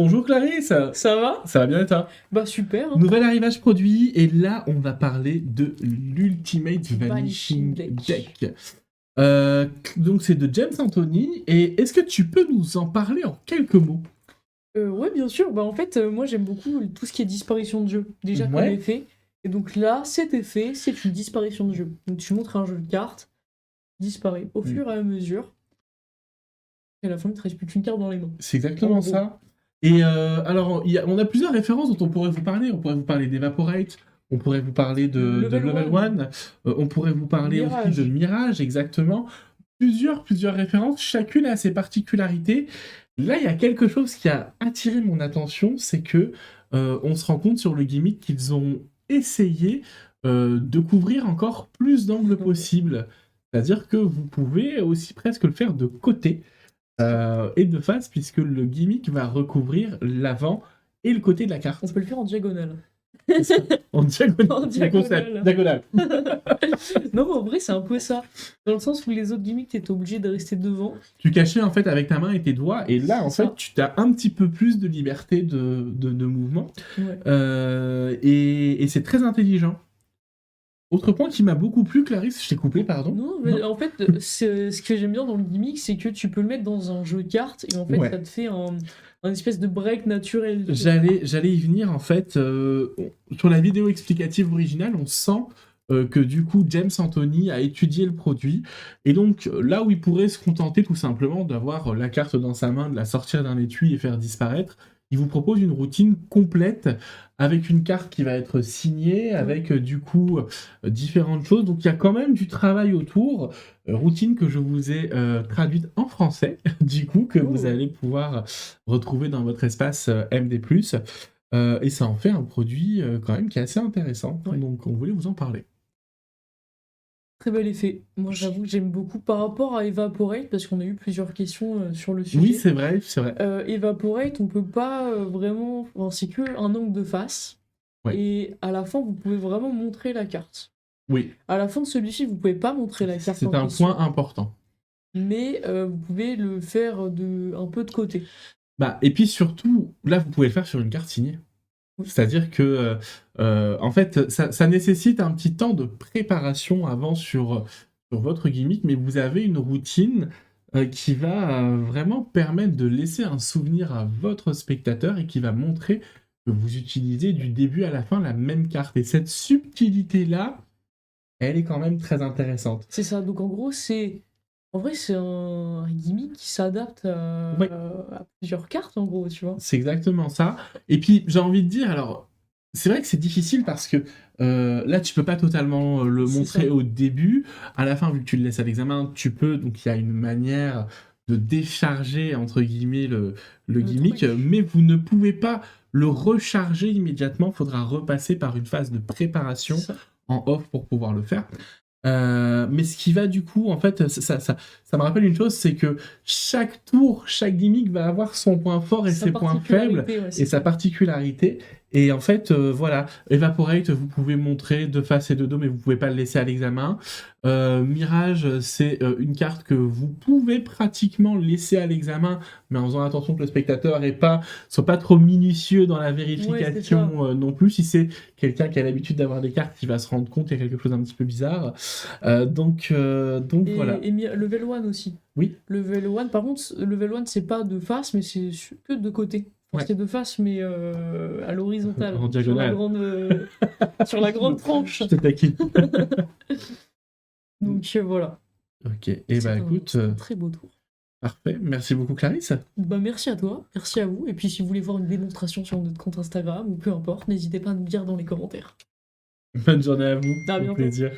Bonjour Clarisse, Ça va? ça va bien et toi? Bah super, hein. Nouvel arrivage produit et là on va parler de l'Ultimate Vanishing Vanishing Deck. Deck. Donc c'est de James Anthony et est-ce que tu peux nous en parler en quelques mots? Ouais, bien sûr. Bah en fait, moi j'aime beaucoup tout ce qui est disparition de jeu, déjà comme Ouais, effet. Et donc là, cet effet, c'est une disparition de jeu. Donc tu montres un jeu de cartes, disparaît au fur et à mesure, et à la fin, il ne te reste plus qu'une carte dans les mains. c'est En exactement gros. ça. Et alors on a plusieurs références dont on pourrait vous parler. On pourrait vous parler d'Evaporate, on pourrait vous parler de Level Level one. 1, on pourrait vous parler aussi de Mirage. Mirage, exactement. Plusieurs références, chacune a ses particularités. Là, il y a quelque chose qui a attiré mon attention, c'est que on se rend compte sur le gimmick qu'ils ont essayé de couvrir encore plus d'angles possibles. C'est-à-dire que vous pouvez aussi presque le faire de côté et de face, puisque le gimmick va recouvrir l'avant et le côté de la carte. On peut le faire en diagonale. En diagonale. En Le concept. diagonale. Diagonale. Non, en vrai, c'est un peu ça. Dans le sens où les autres gimmicks, t'es obligé de rester devant. Tu cachais en fait avec ta main et tes doigts, et là en C'est fait ça. tu as un petit peu plus de liberté de mouvement, Ouais. et c'est très intelligent. Autre point qui m'a beaucoup plu, Clarisse, je t'ai coupé, pardon. Non, mais en fait, ce que j'aime bien dans le gimmick, c'est que tu peux le mettre dans un jeu de cartes et en fait, Ouais. ça te fait un espèce de break naturel. J'allais y venir en fait. Sur la vidéo explicative originale, on sent que du coup James Anthony a étudié le produit, et donc là où il pourrait se contenter tout simplement d'avoir la carte dans sa main, de la sortir d'un étui et faire disparaître, il vous propose une routine complète avec une carte qui va être signée, avec du coup différentes choses. Donc il y a quand même du travail autour, routine que je vous ai traduite en français, du coup, que vous allez pouvoir retrouver dans votre espace MD+. Et ça en fait un produit quand même qui est assez intéressant. Ouais. Donc on voulait vous en parler. Très bel effet. Moi, j'avoue que j'aime beaucoup par rapport à Evaporate, parce qu'on a eu plusieurs questions sur le sujet. Oui, c'est vrai, c'est vrai. Evaporate, on peut pas vraiment. Enfin, c'est que un angle de face. Ouais. Et à la fin, vous pouvez vraiment montrer la carte. Oui, À la fin de celui-ci, vous pouvez pas montrer la carte en c'est un question, point important. mais vous pouvez le faire un peu de côté. Bah, et puis surtout, là, vous pouvez le faire sur une carte signée. Oui. C'est-à-dire que, en fait, ça nécessite un petit temps de préparation avant sur votre gimmick, mais vous avez une routine qui va vraiment permettre de laisser un souvenir à votre spectateur et qui va montrer que vous utilisez du début à la fin la même carte. Et cette subtilité-là, elle est quand même très intéressante. C'est ça, donc en gros, en vrai, c'est un gimmick qui s'adapte Ouais. à plusieurs cartes, en gros, tu vois. C'est exactement ça. Et puis, j'ai envie de dire, alors, c'est vrai que c'est difficile parce que là, tu peux pas totalement le C'est montrer ça. au début. À la fin, vu que tu le laisses à l'examen, tu peux. Donc, il y a une manière de décharger, entre guillemets, le gimmick, truc. mais vous ne pouvez pas le recharger immédiatement. Il faudra repasser par une phase de préparation C'est ça. en off pour pouvoir le faire. Mais ce qui va du coup, en fait, ça me rappelle une chose, c'est que chaque tour, chaque gimmick va avoir son point fort et Sa ses points faibles particularité, ouais, et c'est sa ça. particularité. Et en fait, voilà, Evaporate, vous pouvez montrer de face et de dos, mais vous pouvez pas le laisser à l'examen. Mirage, c'est une carte que vous pouvez pratiquement laisser à l'examen, mais en faisant attention que le spectateur soit pas trop minutieux dans la vérification non plus. Si c'est quelqu'un qui a l'habitude d'avoir des cartes, qui va se rendre compte qu'il y a quelque chose d'un petit peu bizarre. Donc voilà. Et Level 1 aussi. Oui. Level 1, par contre, Level 1, c'est pas de face, mais c'est que de côté. Enfin, Ouais. c'est de face, mais à l'horizontale. En diagonale. Sur la grande tranche. Je te taquine. Donc voilà. Ok, et C'est bah écoute, un très beau tour. parfait. Merci beaucoup Clarisse. Bah merci à toi, merci à vous. Et puis si vous voulez voir une démonstration sur notre compte Instagram ou peu importe, n'hésitez pas à nous dire dans les commentaires. Bonne journée à vous. À Au bientôt. plaisir.